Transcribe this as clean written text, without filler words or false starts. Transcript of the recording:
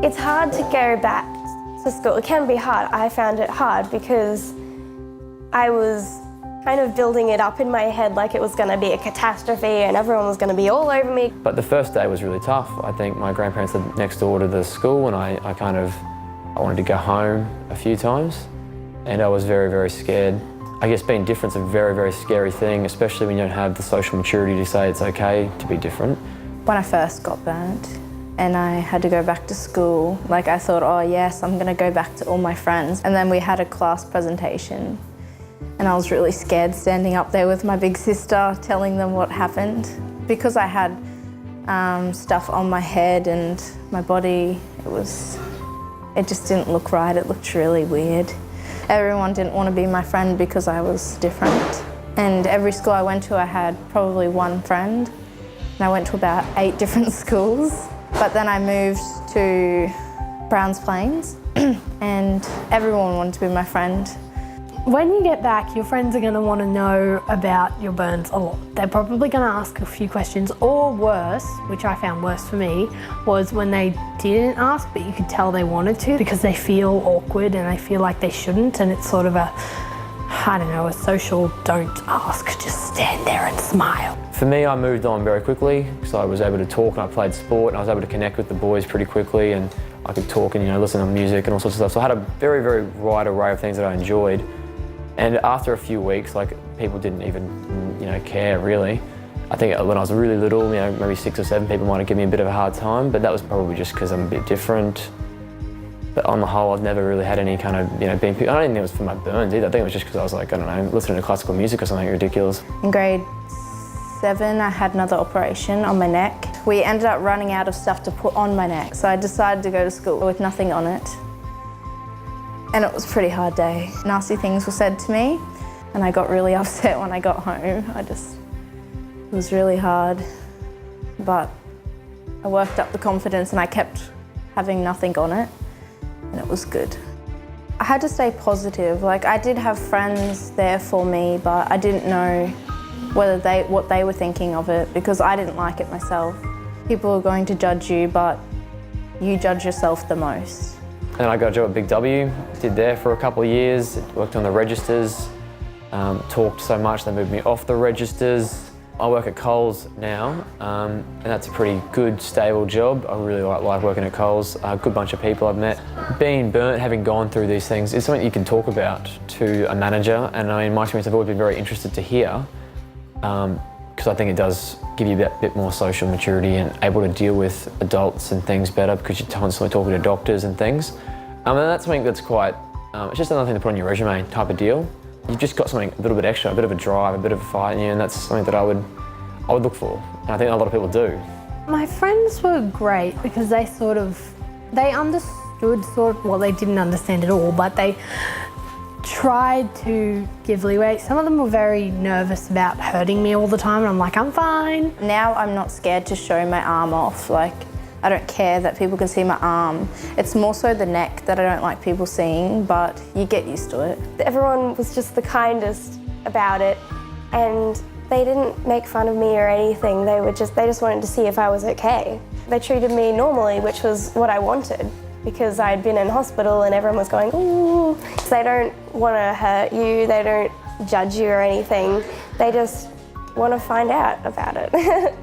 It's hard to go back to school. It can be hard. I found it hard because I was kind of building it up in my head like it was going to be a catastrophe and everyone was going to be all over me. But the first day was really tough. I think my grandparents lived next door to the school and I wanted to go home a few times and I was very, very scared. I guess being different's a very, very scary thing, especially when you don't have the social maturity to say it's okay to be different. When I first got burnt and I had to go back to school, like I thought, oh yes, I'm going to go back to all my friends. And then we had a class presentation and I was really scared standing up there with my big sister telling them what happened. Because I had stuff on my head and my body, it just didn't look right. It looked really weird. Everyone didn't want to be my friend because I was different. And every school I went to, I had probably one friend. And I went to about 8 different schools. But then I moved to Browns Plains and everyone wanted to be my friend. When you get back, your friends are going to want to know about your burns a lot. They're probably going to ask a few questions, or worse, which I found worse for me, was when they didn't ask, but you could tell they wanted to because they feel awkward and they feel like they shouldn't, and it's sort of a social don't ask, just stand there and smile. For me, I moved on very quickly because I was able to talk and I played sport and I was able to connect with the boys pretty quickly and I could talk and listen to music and all sorts of stuff. So I had a very, very wide array of things that I enjoyed. And after a few weeks, people didn't even, care really. I think when I was really little, maybe 6 or 7 people might have given me a bit of a hard time, but that was probably just because I'm a bit different. But on the whole, I've never really had any kind of, I don't think it was for my burns either. I think it was just because I was listening to classical music or something ridiculous. In grade 7, I had another operation on my neck. We ended up running out of stuff to put on my neck, so I decided to go to school with nothing on it. And it was a pretty hard day. Nasty things were said to me, and I got really upset when I got home. It was really hard, but I worked up the confidence and I kept having nothing on it, and it was good. I had to stay positive. I did have friends there for me, but I didn't know what they were thinking of it because I didn't like it myself. People are going to judge you, but you judge yourself the most. And I got a job at Big W, did there for a couple of years, worked on the registers, talked so much they moved me off the registers. I work at Coles now, and that's a pretty good, stable job. I really like working at Coles, a good bunch of people I've met. Being burnt, having gone through these things, is something you can talk about to a manager, and in my experience I've always been very interested to hear, because I think it does give you a bit more social maturity and able to deal with adults and things better because you're constantly talking to doctors and things. And that's something that's quite, it's just another thing to put on your resume type of deal. You've just got something a little bit extra, a bit of a drive, a bit of a fight in you, and that's something that I would look for. And I think a lot of people do. My friends were great because they understood well, they didn't understand it all, but they tried to give leeway. Some of them were very nervous about hurting me all the time, and I'm like, I'm fine. Now I'm not scared to show my arm off. I don't care that people can see my arm. It's more so the neck that I don't like people seeing, but you get used to it. Everyone was just the kindest about it, and they didn't make fun of me or anything. They just wanted to see if I was okay. They treated me normally, which was what I wanted, because I'd been in hospital and everyone was going, ooh. They don't want to hurt you, they don't judge you or anything. They just want to find out about it.